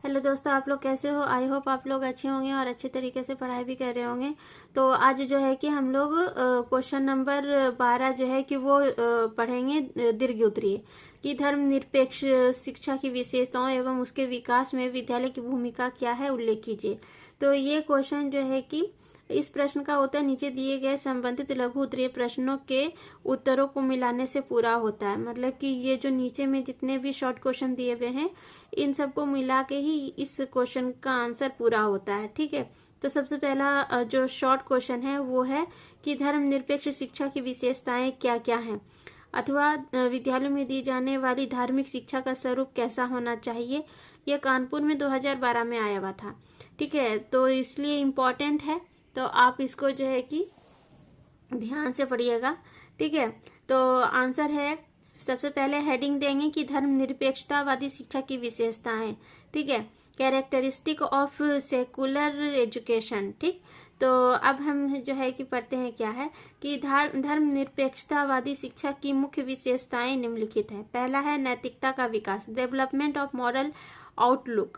Hello दोस्तों, आप लोग कैसे हो। आई होप आप लोग अच्छे होंगे और अच्छे तरीके से पढ़ाई भी कर रहे होंगे। तो आज जो है कि हम लोग क्वेश्चन नंबर 12 जो है कि वो पढ़ेंगे दीर्घ उत्तरीय कि धर्मनिरपेक्ष शिक्षा की विशेषताओं एवं उसके विकास में विद्यालय की भूमिका क्या है, उल्लेख कीजिए। तो ये क्वेश्चन जो है कि इस प्रश्न का उत्तर नीचे दिए गए संबंधित लघु उत्तरीय प्रश्नों के उत्तरों को मिलाने से पूरा होता है। मतलब कि ये जो नीचे में जितने भी शॉर्ट क्वेश्चन दिए हुए हैं, इन सबको मिला के ही इस क्वेश्चन का आंसर पूरा होता है। ठीक है, तो सबसे पहला जो शॉर्ट क्वेश्चन है वो है कि धर्मनिरपेक्ष शिक्षा की विशेषताएं क्या क्या हैं, अथवा विद्यालयों में दी जाने वाली धार्मिक शिक्षा का स्वरूप कैसा होना चाहिए। यह कानपुर में 2012 में आया हुआ था। ठीक है, तो इसलिए इम्पोर्टेंट है, तो आप इसको जो है कि ध्यान से पढ़िएगा। ठीक है, तो आंसर है, सबसे पहले हेडिंग देंगे कि धर्मनिरपेक्षतावादी शिक्षा की विशेषताएं। ठीक है, कैरेक्टरिस्टिक ऑफ सेकुलर एजुकेशन। ठीक, तो अब हम जो है कि पढ़ते हैं क्या है कि धर्मनिरपेक्षतावादी शिक्षा की मुख्य विशेषताएं निम्नलिखित है। पहला है नैतिकता का विकास, डेवलपमेंट ऑफ मॉरल आउटलुक।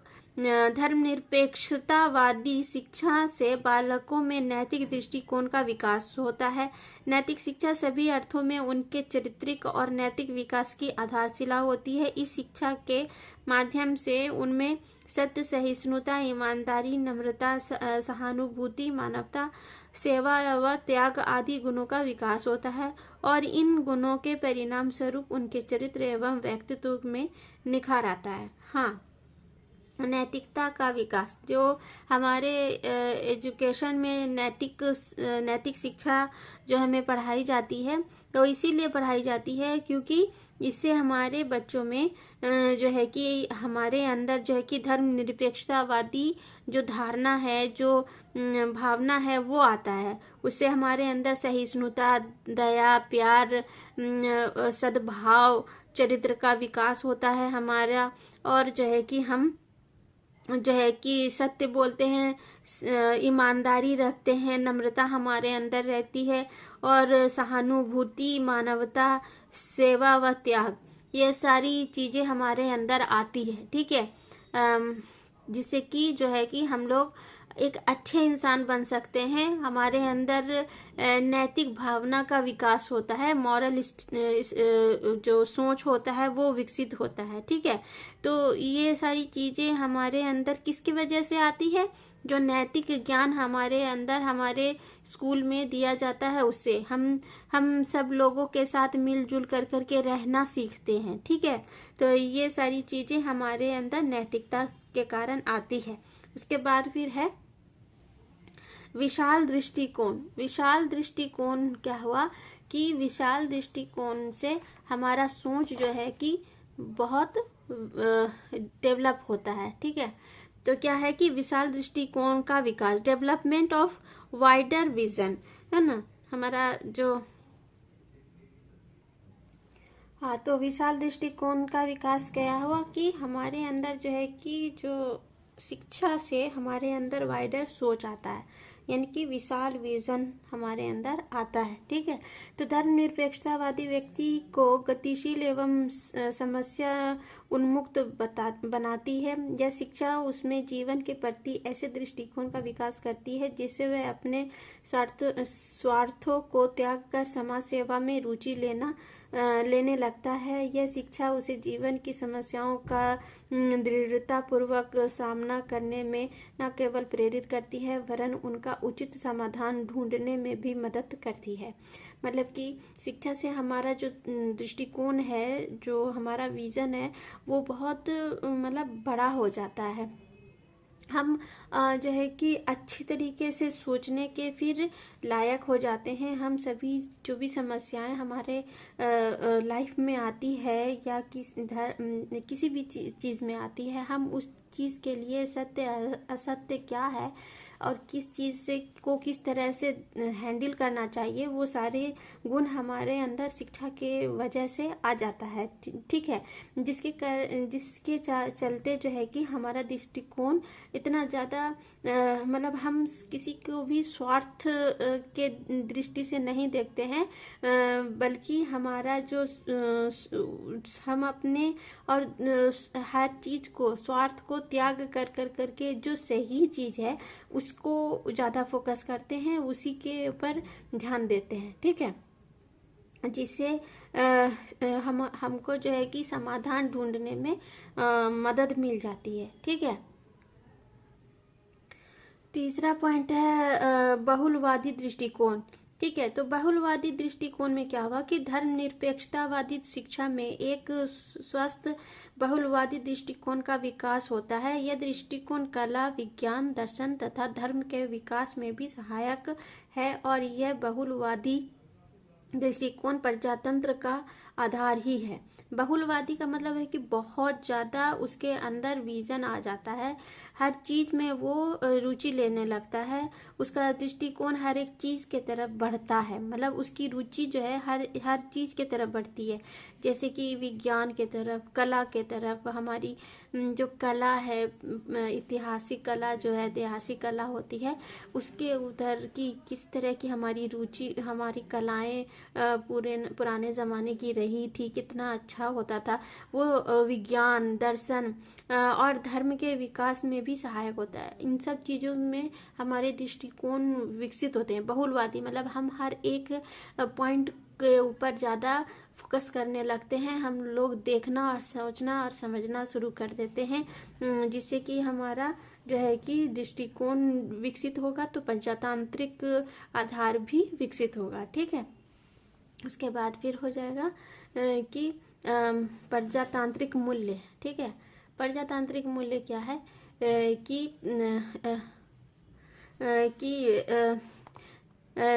धर्मनिरपेक्षतावादी शिक्षा से बालकों में नैतिक दृष्टिकोण का विकास होता है। नैतिक शिक्षा सभी अर्थों में उनके चारित्रिक और नैतिक विकास की आधारशिला होती है। इस शिक्षा के माध्यम से उनमें सत्य, सहिष्णुता, ईमानदारी, नम्रता, सहानुभूति, मानवता, सेवा व त्याग आदि गुणों का विकास होता है और इन गुणों के परिणाम स्वरूप उनके चरित्र एवं व्यक्तित्व में निखार आता है। हाँ, नैतिकता का विकास, जो हमारे एजुकेशन में नैतिक शिक्षा जो हमें पढ़ाई जाती है, तो इसीलिए पढ़ाई जाती है क्योंकि इससे हमारे बच्चों में जो है कि हमारे अंदर जो है कि धर्मनिरपेक्षतावादी जो धारणा है, जो भावना है, वो आता है। उससे हमारे अंदर सहिष्णुता, दया, प्यार, सद्भाव, चरित्र का विकास होता है हमारा। और जो है कि हम जो है कि सत्य बोलते हैं, ईमानदारी रखते हैं, नम्रता हमारे अंदर रहती है और सहानुभूति, मानवता, सेवा व त्याग, ये सारी चीजें हमारे अंदर आती है। ठीक है, जिससे कि जो है कि हम लोग एक अच्छे इंसान बन सकते हैं। हमारे अंदर नैतिक भावना का विकास होता है, मॉरल जो सोच होता है वो विकसित होता है। ठीक है, तो ये सारी चीजें हमारे अंदर किसकी वजह से आती है? जो नैतिक ज्ञान हमारे अंदर हमारे स्कूल में दिया जाता है, उससे हम सब लोगों के साथ मिलजुल कर करके रहना सीखते हैं। ठीक है, तो ये सारी चीजें हमारे अंदर नैतिकता के कारण आती है। उसके बाद फिर है विशाल दृष्टिकोण। विशाल दृष्टिकोण क्या हुआ कि विशाल दृष्टिकोण से हमारा सोच जो है कि बहुत डेवलप होता है। ठीक है, तो क्या है कि विशाल दृष्टिकोण का विकास, डेवलपमेंट ऑफ वाइडर विजन, है ना हमारा जो। हाँ, तो विशाल दृष्टिकोण का विकास क्या हुआ कि हमारे अंदर जो है कि जो शिक्षा से हमारे अंदर वाइडर सोच आता है, यानी कि विशाल विजन हमारे अंदर आता है। ठीक है, तो धर्मनिरपेक्षतावादी व्यक्ति को गतिशील एवं समस्या उन्मुक्त बनाती है। यह शिक्षा उसमें जीवन के प्रति ऐसे दृष्टिकोण का विकास करती है जिससे वह अपने स्वार्थों को त्याग कर समाज सेवा में रुचि लेने लगता है। यह शिक्षा उसे जीवन की समस्याओं का दृढ़ता पूर्वक सामना करने में न केवल प्रेरित करती है वरन उनका उचित समाधान ढूंढने में भी मदद करती है। मतलब कि शिक्षा से हमारा जो दृष्टिकोण है, जो हमारा विजन है, वो बहुत मतलब बड़ा हो जाता है। हम जो है कि अच्छी तरीके से सोचने के फिर लायक हो जाते हैं। हम सभी जो भी समस्याएं हमारे लाइफ में आती है या किसी भी चीज़ में आती है, हम उस चीज़ के लिए सत्य असत्य क्या है और किस चीज़ से को किस तरह से हैंडल करना चाहिए, वो सारे गुण हमारे अंदर शिक्षा के वजह से आ जाता है। ठीक है, जिसके चलते जो है कि हमारा दृष्टिकोण इतना ज़्यादा मतलब हम किसी को भी स्वार्थ के दृष्टि से नहीं देखते हैं, बल्कि हमारा जो हम अपने और हर चीज़ को, स्वार्थ को त्याग कर कर करके जो सही चीज़ है उसको ज़्यादा फोकस करते हैं, उसी के ऊपर ध्यान देते हैं। ठीक है, जिससे हमको जो है कि समाधान ढूंढने में मदद मिल जाती है। ठीक है, तीसरा पॉइंट है बहुलवादी दृष्टिकोण। ठीक है, तो बहुलवादी दृष्टिकोण में क्या हुआ कि धर्मनिरपेक्षतावादी शिक्षा में एक स्वस्थ बहुलवादी दृष्टिकोण का विकास होता है। यह दृष्टिकोण कला, विज्ञान, दर्शन तथा धर्म के विकास में भी सहायक है और यह बहुलवादी दृष्टिकोण प्रजातंत्र का आधार ही है। बहुलवादी का मतलब है कि बहुत ज़्यादा उसके अंदर विजन आ जाता है, हर चीज़ में वो रुचि लेने लगता है, उसका दृष्टिकोण हर एक चीज़ के तरफ बढ़ता है, मतलब उसकी रुचि जो है हर चीज़ के तरफ बढ़ती है, जैसे कि विज्ञान के तरफ, कला के तरफ। हमारी जो कला है, ऐतिहासिक कला जो है, ऐतिहासिक कला होती है, उसके उधर की किस तरह की हमारी रुचि, हमारी कलाएं पुराने ज़माने की रही थी, कितना अच्छा होता था वो। विज्ञान, दर्शन और धर्म के विकास में भी सहायक होता है। इन सब चीज़ों में हमारे दृष्टिकोण विकसित होते हैं। बहुलवादी मतलब हम हर एक पॉइंट के ऊपर ज़्यादा फोकस करने लगते हैं, हम लोग देखना और सोचना और समझना शुरू कर देते हैं, जिससे कि हमारा जो है कि दृष्टिकोण विकसित होगा, तो प्रजातांत्रिक आधार भी विकसित होगा। ठीक है, उसके बाद फिर हो जाएगा कि प्रजातांत्रिक मूल्य। ठीक है, प्रजातांत्रिक मूल्य क्या है कि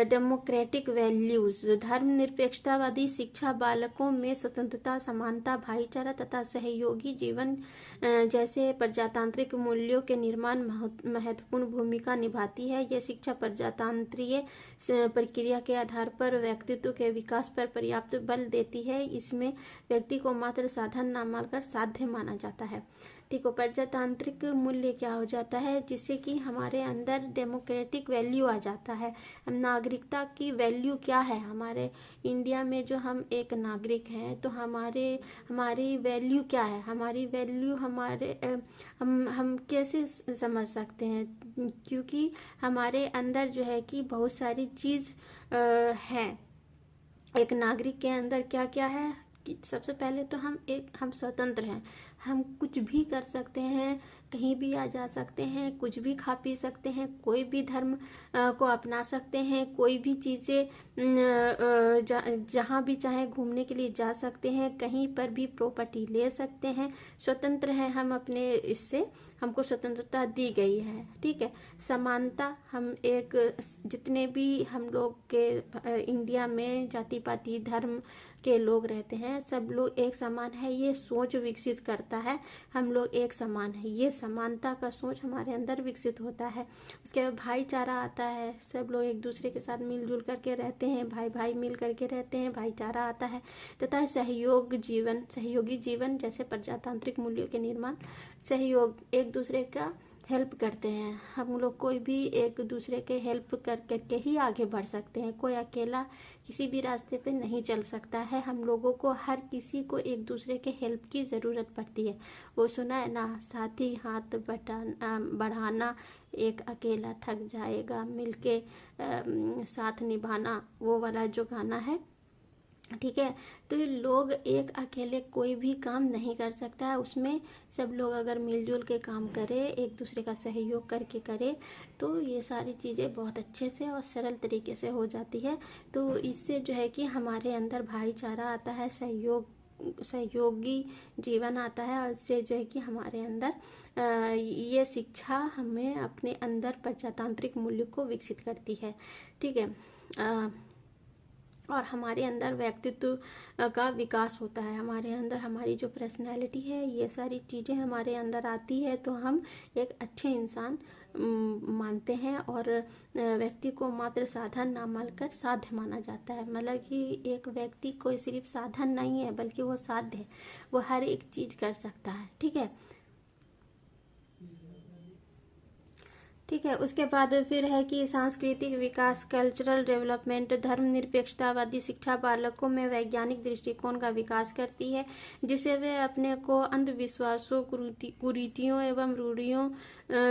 डेमोक्रेटिक वैल्यूज। धर्मनिरपेक्षतावादी शिक्षा बालकों में स्वतंत्रता, समानता, भाईचारा तथा सहयोगी जीवन जैसे प्रजातांत्रिक मूल्यों के निर्माण महत्वपूर्ण भूमिका निभाती है। यह शिक्षा प्रजातांत्रिक प्रक्रिया के आधार पर व्यक्तित्व के विकास पर पर्याप्त बल देती है। इसमें व्यक्ति को मात्र साधन न मानकर साध्य माना जाता है। ठीक हो, प्रजातांत्रिक मूल्य क्या हो जाता है, जिससे कि हमारे अंदर डेमोक्रेटिक वैल्यू आ जाता है। हम नागरिकता की वैल्यू क्या है, हमारे इंडिया में जो हम एक नागरिक हैं, तो हमारी वैल्यू क्या है, हमारी वैल्यू हम कैसे समझ सकते हैं, क्योंकि हमारे अंदर जो है कि बहुत सारी चीज़ है। एक नागरिक के अंदर क्या क्या है कि सबसे पहले तो हम स्वतंत्र हैं, हम कुछ भी कर सकते हैं, कहीं भी आ जा सकते हैं, कुछ भी खा पी सकते हैं, कोई भी धर्म को अपना सकते हैं, कोई भी चीज़ें जहाँ भी चाहे घूमने के लिए जा सकते हैं, कहीं पर भी प्रॉपर्टी ले सकते हैं, स्वतंत्र हैं हम अपने, इससे हमको स्वतंत्रता दी गई है। ठीक है, समानता, हम एक जितने भी हम लोग के इंडिया में जाति पाति धर्म के लोग रहते हैं, सब लोग एक समान है, ये सोच विकसित करता है, हम लोग एक समान है, ये समानता का सोच हमारे अंदर विकसित होता है। उसके बाद भाईचारा आता है, सब लोग एक दूसरे के साथ मिलजुल करके रहते हैं, भाई भाई मिल करके रहते हैं, भाईचारा आता है। तथा सहयोगी जीवन जैसे प्रजातांत्रिक मूल्यों के निर्माण, सहयोग, एक दूसरे का हेल्प करते हैं, हम लोग कोई भी एक दूसरे के हेल्प करके ही आगे बढ़ सकते हैं, कोई अकेला किसी भी रास्ते पे नहीं चल सकता है, हम लोगों को हर किसी को एक दूसरे के हेल्प की ज़रूरत पड़ती है। वो सुना है ना, साथी हाथ बढ़ाना, एक अकेला थक जाएगा, मिलके साथ निभाना, वो वाला जो गाना है। ठीक है, तो ये लोग एक अकेले कोई भी काम नहीं कर सकता है, उसमें सब लोग अगर मिलजुल के काम करे, एक दूसरे का सहयोग करके करे, तो ये सारी चीज़ें बहुत अच्छे से और सरल तरीके से हो जाती है। तो इससे जो है कि हमारे अंदर भाईचारा आता है, सहयोगी जीवन आता है, और इससे जो है कि हमारे अंदर ये शिक्षा हमें अपने अंदर प्रजातांत्रिक मूल्य को विकसित करती है। ठीक है, और हमारे अंदर व्यक्तित्व का विकास होता है। हमारे अंदर हमारी जो पर्सनैलिटी है, ये सारी चीज़ें हमारे अंदर आती है तो हम एक अच्छे इंसान मानते हैं। और व्यक्ति को मात्र साधन ना मानकर साध्य माना जाता है। मतलब कि एक व्यक्ति कोई सिर्फ साधन नहीं है, बल्कि वो साध्य है, वो हर एक चीज़ कर सकता है। ठीक है, ठीक है। उसके बाद फिर है कि सांस्कृतिक विकास, कल्चरल डेवलपमेंट, धर्मनिरपेक्षतावादी शिक्षा बालकों में वैज्ञानिक दृष्टिकोण का विकास करती है, जिससे वे अपने को अंधविश्वासों, कुरीतियों एवं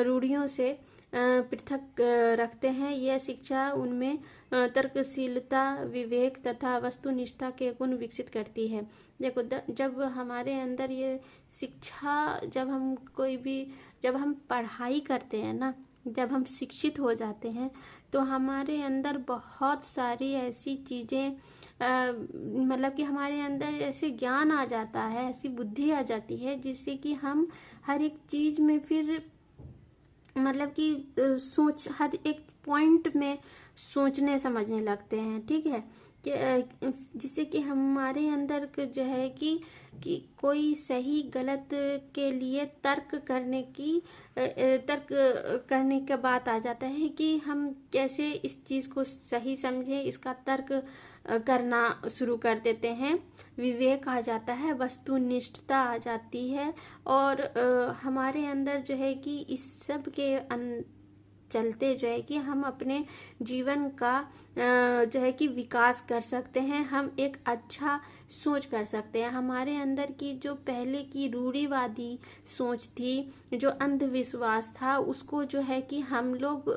रूढ़ियों से पृथक रखते हैं। यह शिक्षा उनमें तर्कशीलता, विवेक तथा वस्तुनिष्ठता के गुण विकसित करती है। देखो, जब हमारे अंदर ये शिक्षा, जब हम पढ़ाई करते हैं ना, जब हम शिक्षित हो जाते हैं तो हमारे अंदर बहुत सारी ऐसी चीज़ें, मतलब कि हमारे अंदर ऐसे ज्ञान आ जाता है, ऐसी बुद्धि आ जाती है, जिससे कि हम हर एक चीज़ में फिर मतलब कि हर एक पॉइंट में सोचने समझने लगते हैं। ठीक है, जिससे कि हमारे अंदर जो है कि कोई सही गलत के लिए तर्क करने का बात आ जाता है कि हम कैसे इस चीज़ को सही समझें, इसका तर्क करना शुरू कर देते हैं। विवेक आ जाता है, वस्तुनिष्ठता आ जाती है, और हमारे अंदर जो है कि इस सब के चलते जो है कि हम अपने जीवन का जो है कि विकास कर सकते हैं। हम एक अच्छा सोच कर सकते हैं। हमारे अंदर की जो पहले की रूढ़िवादी सोच थी, जो अंधविश्वास था, उसको जो है कि हम लोग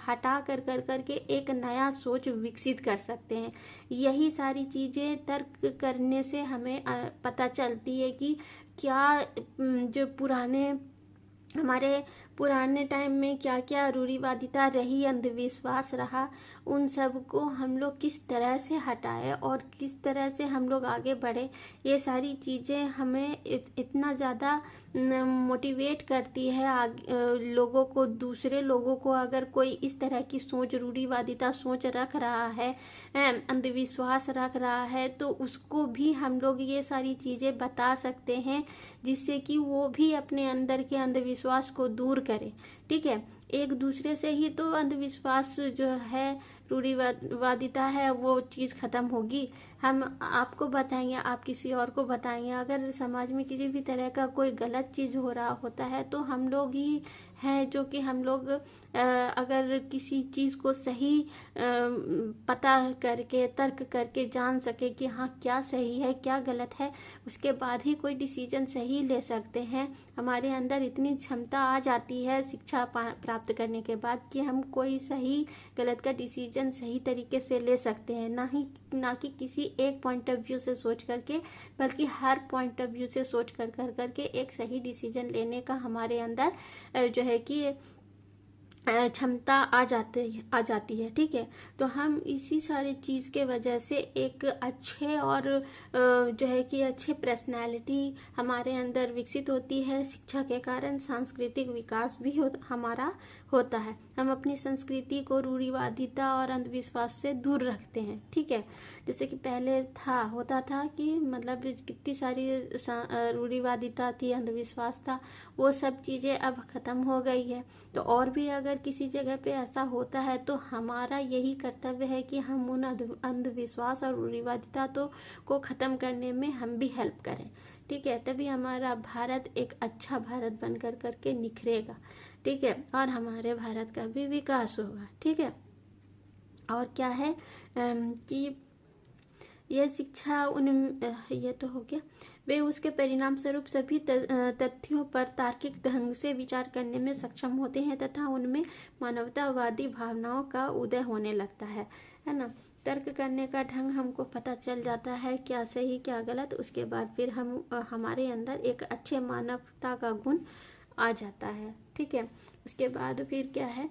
हटा करके एक नया सोच विकसित कर सकते हैं। यही सारी चीज़ें तर्क करने से हमें पता चलती है कि क्या जो हमारे पुराने टाइम में क्या क्या रूढ़िवादिता रही, अंधविश्वास रहा, उन सब को हम लोग किस तरह से हटाए और किस तरह से हम लोग आगे बढ़े। ये सारी चीज़ें हमें इतना ज़्यादा मोटिवेट करती है लोगों को। दूसरे लोगों को अगर कोई इस तरह की सोच, रूढ़िवादिता सोच रख रहा है, अंधविश्वास रख रहा है, तो उसको भी हम लोग ये सारी चीज़ें बता सकते हैं, जिससे कि वो भी अपने अंदर के अंधविश्वास को दूर करे। ठीक है, एक दूसरे से ही तो अंधविश्वास जो है, रूढ़िवादिता है, वो चीज़ खत्म होगी। हम आपको बताएंगे, आप किसी और को बताएंगे। अगर समाज में किसी भी तरह का कोई गलत चीज़ हो रहा होता है तो हम लोग ही हैं जो कि हम लोग अगर किसी चीज़ को सही पता करके, तर्क करके जान सके कि हाँ क्या सही है क्या गलत है, उसके बाद ही कोई डिसीजन सही ले सकते हैं। हमारे अंदर इतनी क्षमता आ जाती है शिक्षा प्राप्त करने के बाद कि हम कोई सही गलत का डिसीजन सही तरीके से ले सकते हैं। ना कि किसी एक पॉइंट ऑफ व्यू से सोच करके, बल्कि हर पॉइंट ऑफ व्यू से सोच करके एक सही डिसीजन लेने का हमारे अंदर जो है कि क्षमता आ जाती है। ठीक है, तो हम इसी सारी चीज़ के वजह से एक अच्छे और जो है कि अच्छे पर्सनैलिटी हमारे अंदर विकसित होती है। शिक्षा के कारण सांस्कृतिक विकास भी हमारा होता है। हम अपनी संस्कृति को रूढ़िवादिता और अंधविश्वास से दूर रखते हैं। ठीक है, जैसे कि पहले होता था कि मतलब कितनी सारी रूढ़िवादिता थी, अंधविश्वास था, वो सब चीज़ें अब खत्म हो गई है। तो और भी अगर किसी जगह पे ऐसा होता है तो हमारा यही कर्तव्य है कि हम उन अंधविश्वास और रूढ़िवादिता को ख़त्म करने में हम भी हेल्प करें। ठीक है, तभी हमारा भारत एक अच्छा भारत बन करके निखरेगा। ठीक है, और हमारे भारत का भी विकास होगा। ठीक है, और क्या है कि यह शिक्षा ये तो हो गया। वे उसके परिणाम स्वरूप सभी तथ्यों पर तार्किक ढंग से विचार करने में सक्षम होते हैं तथा उनमें मानवतावादी भावनाओं का उदय होने लगता है ना। तर्क करने का ढंग हमको पता चल जाता है क्या सही क्या गलत। उसके बाद फिर हमारे अंदर एक अच्छे मानवता का गुण आ जाता है। ठीक है, उसके बाद फिर क्या है,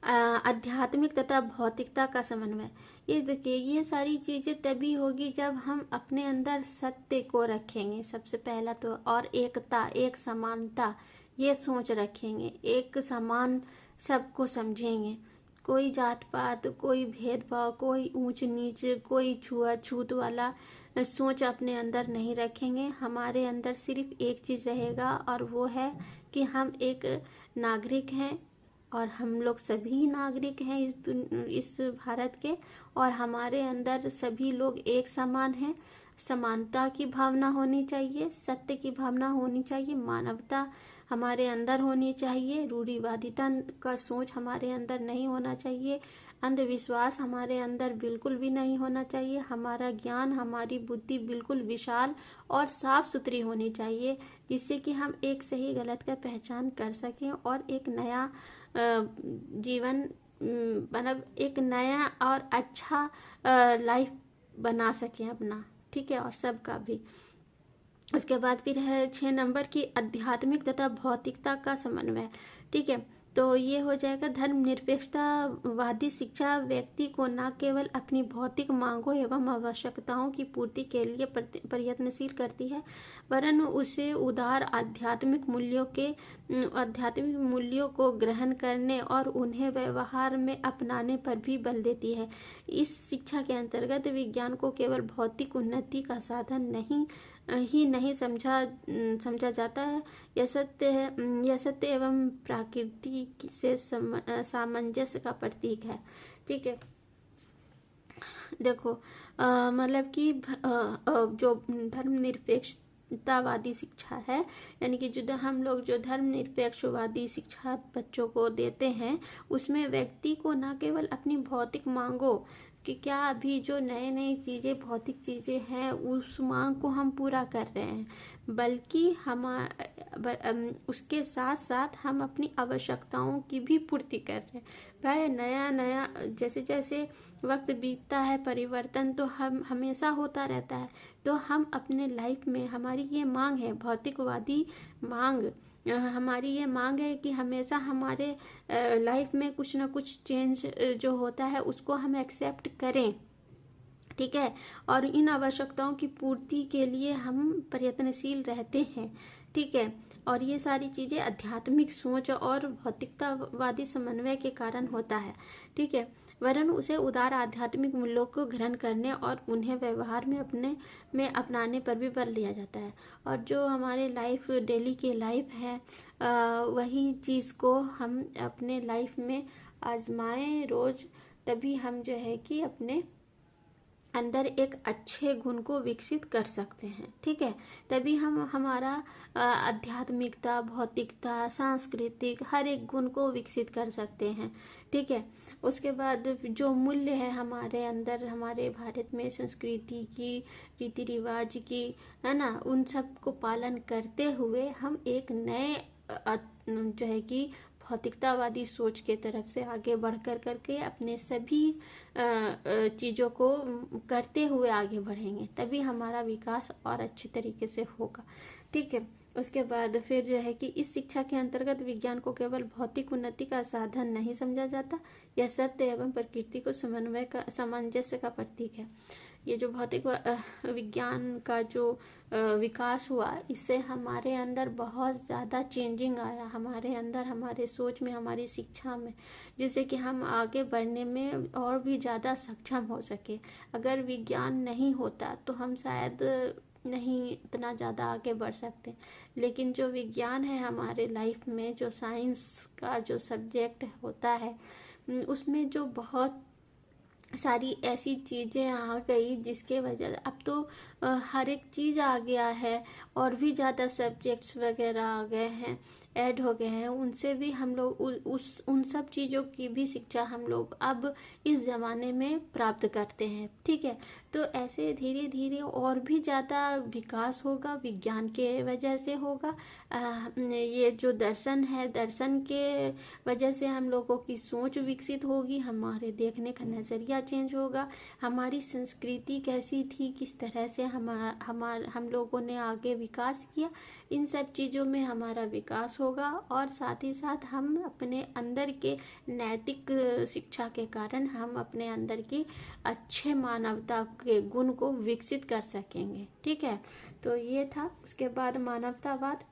आध्यात्मिक तथा भौतिकता का समन्वय। ये देखिए, ये सारी चीजें तभी होगी जब हम अपने अंदर सत्य को रखेंगे सबसे पहला तो, और एकता, एक समानता, ये सोच रखेंगे। एक समान सबको समझेंगे। कोई जात पात, कोई भेदभाव, कोई ऊंच नीच, कोई छुआछूत वाला सोच अपने अंदर नहीं रखेंगे। हमारे अंदर सिर्फ एक चीज रहेगा और वो है कि हम एक नागरिक हैं और हम लोग सभी नागरिक हैं इस भारत के, और हमारे अंदर सभी लोग एक समान हैं। समानता की भावना होनी चाहिए, सत्य की भावना होनी चाहिए, मानवता हमारे अंदर होनी चाहिए, रूढ़िवादिता का सोच हमारे अंदर नहीं होना चाहिए, अंधविश्वास हमारे अंदर बिल्कुल भी नहीं होना चाहिए। हमारा ज्ञान, हमारी बुद्धि बिल्कुल विशाल और साफ सुथरी होनी चाहिए, जिससे कि हम एक सही गलत का पहचान कर सकें और एक नया जीवन, मतलब एक नया और अच्छा लाइफ बना सकें अपना, ठीक है, और सबका भी। उसके बाद फिर है 6 नंबर की आध्यात्मिक तथा भौतिकता का समन्वय, ठीक है। तो ये हो जाएगा, धर्मनिरपेक्षतावादी शिक्षा व्यक्ति को न केवल अपनी भौतिक मांगों एवं आवश्यकताओं की पूर्ति के लिए प्रयत्नशील करती है, वरन उसे उदार आध्यात्मिक मूल्यों को ग्रहण करने और उन्हें व्यवहार में अपनाने पर भी बल देती है। इस शिक्षा के अंतर्गत विज्ञान को केवल भौतिक उन्नति का साधन नहीं समझा जाता है। यह सत्य एवं प्रकृति से सामंजस्य का प्रतीक है, ठीक है। देखो मतलब कि जो धर्मनिरपेक्षतावादी शिक्षा है, यानी कि जो हम लोग जो धर्मनिरपेक्षवादी शिक्षा बच्चों को देते हैं, उसमें व्यक्ति को न केवल अपनी भौतिक मांगों कि क्या अभी जो नई चीज़ें, भौतिक चीज़ें हैं, उस मांग को हम पूरा कर रहे हैं, बल्कि उसके साथ साथ हम अपनी आवश्यकताओं की भी पूर्ति कर रहे हैं। भाई नया जैसे जैसे वक्त बीतता है, परिवर्तन तो हम हमेशा होता रहता है। तो हम अपने लाइफ में, हमारी ये मांग है, भौतिकवादी मांग, हमारी ये मांग है कि हमेशा हमारे लाइफ में कुछ ना कुछ चेंज जो होता है उसको हम एक्सेप्ट करें, ठीक है, और इन आवश्यकताओं की पूर्ति के लिए हम प्रयत्नशील रहते हैं, ठीक है। और ये सारी चीजें आध्यात्मिक सोच और भौतिकतावादी समन्वय के कारण होता है, ठीक है, वरन उसे उदार आध्यात्मिक मूल्यों को ग्रहण करने और उन्हें व्यवहार में अपनाने पर भी बल दिया जाता है। और जो हमारे लाइफ, डेली की लाइफ है, वही चीज़ को हम अपने लाइफ में आजमाएं रोज, तभी हम जो है कि अपने अंदर एक अच्छे गुण को विकसित कर सकते हैं, ठीक है। तभी हम हमारा आध्यात्मिकता, भौतिकता, सांस्कृतिक हर एक गुण को विकसित कर सकते हैं, ठीक है। उसके बाद जो मूल्य है हमारे अंदर, हमारे भारत में संस्कृति की, रीति रिवाज की, है ना, उन सब को पालन करते हुए हम एक नए जो है कि भौतिकतावादी सोच के तरफ से आगे बढ़ करके अपने सभी चीज़ों को करते हुए आगे बढ़ेंगे, तभी हमारा विकास और अच्छे तरीके से होगा, ठीक है। उसके बाद फिर जो है कि इस शिक्षा के अंतर्गत विज्ञान को केवल भौतिक उन्नति का साधन नहीं समझा जाता, यह सत्य एवं प्रकृति को सामंजस्य का प्रतीक है। ये जो भौतिक विज्ञान का जो विकास हुआ, इससे हमारे अंदर बहुत ज़्यादा चेंजिंग आया, हमारे अंदर, हमारे सोच में, हमारी शिक्षा में, जिससे कि हम आगे बढ़ने में और भी ज़्यादा सक्षम हो सके। अगर विज्ञान नहीं होता तो हम शायद नहीं इतना ज़्यादा आगे बढ़ सकते, लेकिन जो विज्ञान है हमारे लाइफ में, जो साइंस का जो सब्जेक्ट होता है, उसमें जो बहुत सारी ऐसी चीज़ें आ गई जिसके वजह अब तो हर एक चीज़ आ गया है, और भी ज़्यादा सब्जेक्ट्स वगैरह आ गए हैं, ऐड हो गए हैं, उनसे भी हम लोग उन सब चीज़ों की भी शिक्षा हम लोग अब इस ज़माने में प्राप्त करते हैं, ठीक है। तो ऐसे धीरे धीरे और भी ज़्यादा विकास होगा, विज्ञान के वजह से होगा। ये जो दर्शन है, दर्शन के वजह से हम लोगों की सोच विकसित होगी, हमारे देखने का नज़रिया चेंज होगा, हमारी संस्कृति कैसी थी, किस तरह से हम लोगों ने आगे विकास किया, इन सब चीज़ों में हमारा विकास होगा। और साथ ही साथ हम अपने अंदर के नैतिक शिक्षा के कारण हम अपने अंदर की अच्छे मानवता के गुण को विकसित कर सकेंगे, ठीक है। तो ये था। उसके बाद मानवतावाद,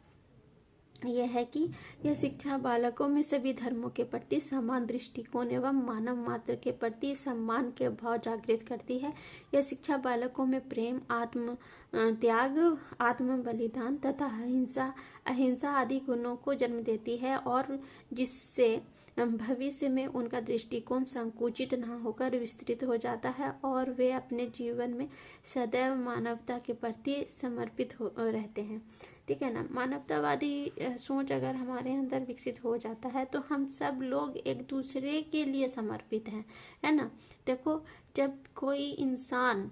यह है कि यह शिक्षा बालकों में सभी धर्मों के प्रति समान दृष्टिकोण एवं मानव मात्र के प्रति सम्मान के भाव जागृत करती है। यह शिक्षा बालकों में प्रेम, आत्म त्याग, आत्म बलिदान तथा अहिंसा आदि गुणों को जन्म देती है और जिससे भविष्य में उनका दृष्टिकोण संकुचित न होकर विस्तृत हो जाता है और वे अपने जीवन में सदैव मानवता के प्रति समर्पित रहते हैं। ठीक है ना। मानवतावादी सोच अगर हमारे अंदर विकसित हो जाता है तो हम सब लोग एक दूसरे के लिए समर्पित हैं, है ना। देखो, जब कोई इंसान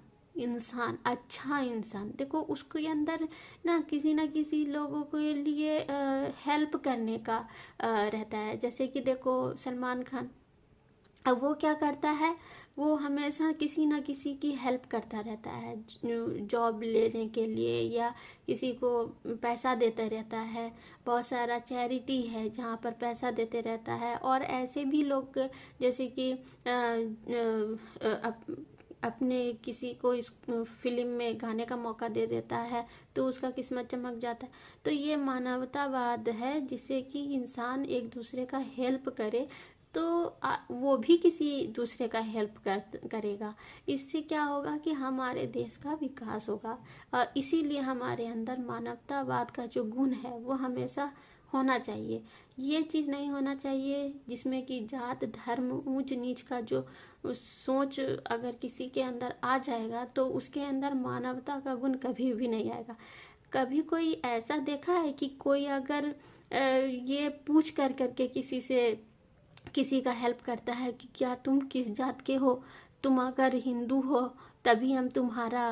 अच्छा इंसान, देखो उसके अंदर ना किसी लोगों के लिए हेल्प करने का रहता है। जैसे कि देखो सलमान खान, अब वो क्या करता है, वो हमेशा किसी ना किसी की हेल्प करता रहता है, जॉब लेने के लिए या किसी को पैसा देता रहता है। बहुत सारा चैरिटी है जहाँ पर पैसा देते रहता है। और ऐसे भी लोग जैसे कि अपने किसी को इस फिल्म में गाने का मौका दे देता है तो उसका किस्मत चमक जाता है। तो ये मानवतावाद है, जिससे कि इंसान एक दूसरे का हेल्प करे तो वो भी किसी दूसरे का हेल्प करेगा। इससे क्या होगा कि हमारे देश का विकास होगा। और इसीलिए हमारे अंदर मानवतावाद का जो गुण है वो हमेशा होना चाहिए। ये चीज़ नहीं होना चाहिए जिसमें कि जात धर्म ऊंच नीच का जो सोच अगर किसी के अंदर आ जाएगा तो उसके अंदर मानवता का गुण कभी भी नहीं आएगा। कभी कोई ऐसा देखा है कि कोई अगर ये पूछ करके किसी का हेल्प करता है कि क्या तुम किस जात के हो, तुम अगर हिंदू हो तभी हम तुम्हारा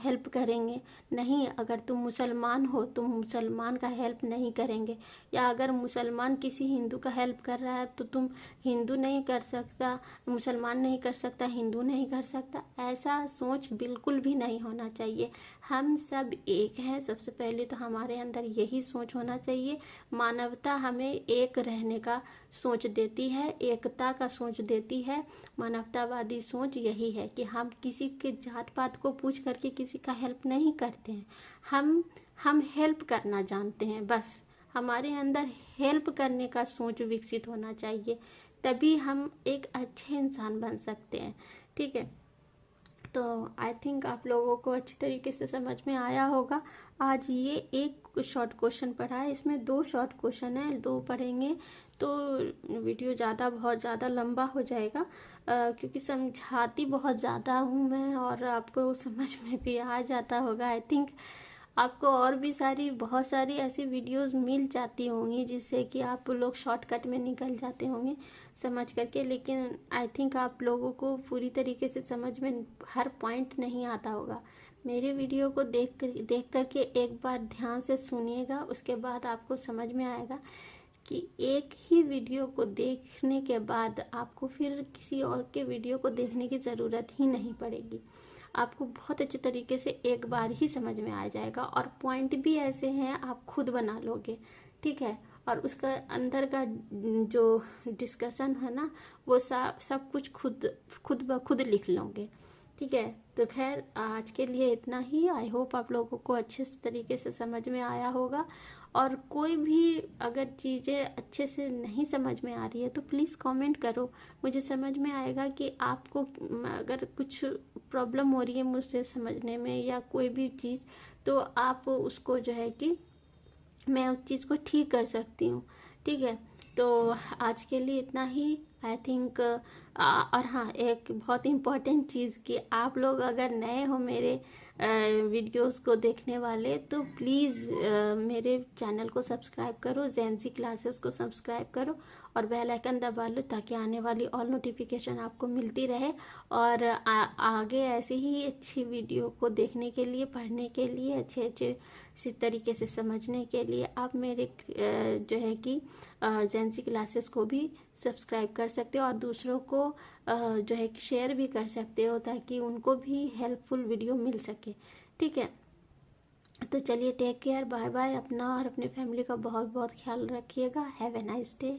हेल्प करेंगे, नहीं अगर तुम मुसलमान हो तुम मुसलमान का हेल्प नहीं करेंगे, या अगर मुसलमान किसी हिंदू का हेल्प कर रहा है तो तुम हिंदू नहीं कर सकता, मुसलमान नहीं कर सकता, हिंदू नहीं कर सकता। ऐसा सोच बिल्कुल भी नहीं होना चाहिए। हम सब एक हैं। सबसे पहले तो हमारे अंदर यही सोच होना चाहिए। मानवता हमें एक रहने का सोच देती है, एकता का सोच देती है। मानवतावादी सोच यही है कि हम किसी के जात पात को पूछ करके किसी का हेल्प नहीं करते हैं। हम हेल्प करना जानते हैं, बस हमारे अंदर हेल्प करने का सोच विकसित होना चाहिए, तभी हम एक अच्छे इंसान बन सकते हैं। ठीक है, तो आई थिंक आप लोगों को अच्छी तरीके से समझ में आया होगा। आज ये एक शॉर्ट क्वेश्चन पढ़ा है, इसमें 2 शॉर्ट क्वेश्चन है, 2 पढ़ेंगे तो वीडियो बहुत ज़्यादा लंबा हो जाएगा, क्योंकि समझाती बहुत ज़्यादा हूँ मैं और आपको समझ में भी आ जाता होगा। आई थिंक आपको और भी बहुत सारी ऐसी वीडियोस मिल जाती होंगी जिससे कि आप लोग शॉर्टकट में निकल जाते होंगे समझ करके, लेकिन आई थिंक आप लोगों को पूरी तरीके से समझ में हर पॉइंट नहीं आता होगा। मेरे वीडियो को देख करके एक बार ध्यान से सुनिएगा, उसके बाद आपको समझ में आएगा कि एक ही वीडियो को देखने के बाद आपको फिर किसी और के वीडियो को देखने की ज़रूरत ही नहीं पड़ेगी। आपको बहुत अच्छे तरीके से एक बार ही समझ में आ जाएगा और पॉइंट भी ऐसे हैं आप खुद बना लोगे। ठीक है, और उसका अंदर का जो डिस्कशन है ना वो सब कुछ खुद ब खुद लिख लोगे। ठीक है, तो खैर आज के लिए इतना ही। आई होप आप लोगों को अच्छे तरीके से समझ में आया होगा। और कोई भी अगर चीज़ें अच्छे से नहीं समझ में आ रही है तो प्लीज़ कमेंट करो, मुझे समझ में आएगा कि आपको अगर कुछ प्रॉब्लम हो रही है मुझसे समझने में या कोई भी चीज़, तो आप उसको जो है कि मैं उस चीज़ को ठीक कर सकती हूँ। ठीक है, तो आज के लिए इतना ही आई थिंक। और हाँ, एक बहुत इम्पॉर्टेंट चीज़ कि आप लोग अगर नए हो मेरे वीडियोस को देखने वाले तो प्लीज़ मेरे चैनल को सब्सक्राइब करो, ज़ेनज़ी क्लासेस को सब्सक्राइब करो और बेल आइकन दबा लो ताकि आने वाली ऑल नोटिफिकेशन आपको मिलती रहे। और आगे ऐसे ही अच्छी वीडियो को देखने के लिए, पढ़ने के लिए, अच्छे तरीके से समझने के लिए आप मेरे जो है कि ज़ेनज़ी क्लासेस को भी सब्सक्राइब कर सकते हो और दूसरों को जो है कि शेयर भी कर सकते हो ताकि उनको भी हेल्पफुल वीडियो मिल सके। ठीक है, तो चलिए टेक केयर, बाय बाय। अपना और अपने फैमिली का बहुत बहुत ख्याल रखिएगा। Have a nice day.